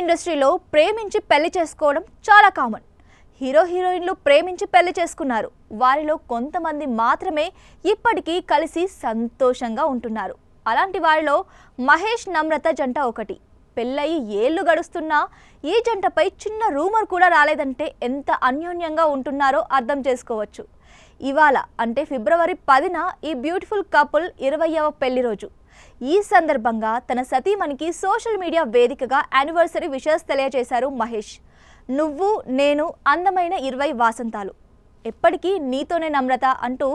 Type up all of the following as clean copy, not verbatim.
ఇండస్ట్రీలో ప్రేమించి పెళ్లి చేసుకోవడం చాలా కామన్. హీరోయిన్లు ప్రేమించి పెళ్లి చేసుకున్నారు. వారిలో కొంతమంది మాత్రమే ఇప్పటికీ కలిసి సంతోషంగా ఉంటున్నారు. అలాంటి వారిలో మహేష్ నమ్రత జంట ఒకటి. పెళ్ళయి ఏళ్లు గడుస్తున్నా ఈ జంటపై చిన్న రూమర్ కూడా రాలేదంటే ఎంత అన్యోన్యంగా ఉంటున్నారో అర్థం చేసుకోవచ్చు. ఇవాళ అంటే ఫిబ్రవరి 10న ఈ బ్యూటిఫుల్ కపుల్ 20వ పెళ్లి రోజు. ఈ సందర్భంగా తన సతీమణికి సోషల్ మీడియా వేదికగా యానివర్సరీ విషెస్ తెలియజేశారు మహేష్. నువ్వు నేను అందమైన 20 వాసంతాలు, ఎప్పటికీ నీతోనే నమ్రత అంటూ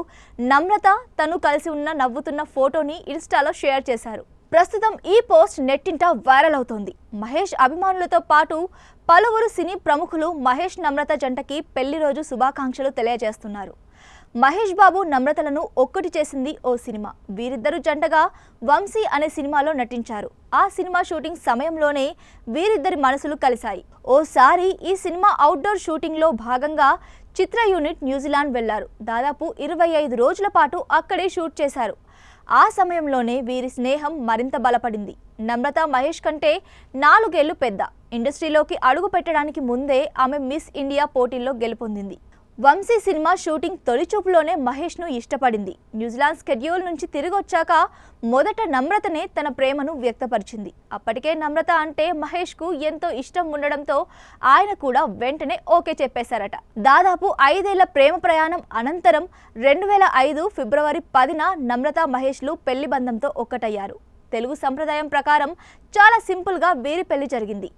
నమ్రత తను కలిసి ఉన్న నవ్వుతున్న ఫోటోని ఇన్స్టాలో షేర్ చేశారు. ప్రస్తుతం ఈ పోస్ట్ నెట్టింట వైరల్ అవుతోంది. మహేష్ అభిమానులతో పాటు పలువురు సినీ ప్రముఖులు మహేష్ నమ్రత జంటకి పెళ్లి రోజు శుభాకాంక్షలు తెలియజేస్తున్నారు. మహేష్ బాబు నమ్రతలను ఒక్కటి చేసింది ఓ సినిమా. వీరిద్దరు జంటగా వంశీ అనే సినిమాలో నటించారు. ఆ సినిమా షూటింగ్ సమయంలోనే వీరిద్దరి మనసులు కలిశాయి. ఓసారి ఈ సినిమా అవుట్డోర్ షూటింగ్లో భాగంగా చిత్ర యూనిట్ న్యూజిలాండ్ వెళ్లారు. దాదాపు 25 రోజుల పాటు అక్కడే షూట్ చేశారు. ఆ సమయంలోనే వీరి స్నేహం మరింత బలపడింది. నమ్రత మహేష్ కంటే 4 ఏళ్లు పెద్ద. ఇండస్ట్రీలోకి అడుగు పెట్టడానికి ముందే ఆమె మిస్ ఇండియా పోటీల్లో గెలుపొందింది. వంశీ సినిమా షూటింగ్ తొలి చూపులోనే మహేష్ను ఇష్టపడింది. న్యూజిలాండ్ స్కెడ్యూల్ నుంచి తిరిగి వచ్చాక మొదట నమ్రతనే తన ప్రేమను వ్యక్తపరిచింది. అప్పటికే నమ్రత అంటే మహేష్కు ఎంతో ఇష్టం ఉండడంతో ఆయన కూడా వెంటనే ఓకే చెప్పేశారట. దాదాపు 5 ఏళ్ల ప్రేమ ప్రయాణం అనంతరం 2005 ఫిబ్రవరి 10న నమ్రత మహేష్లు పెళ్లి బంధంతో ఒక్కటయ్యారు. తెలుగు సంప్రదాయం ప్రకారం చాలా సింపుల్గా వీరి పెళ్లి జరిగింది.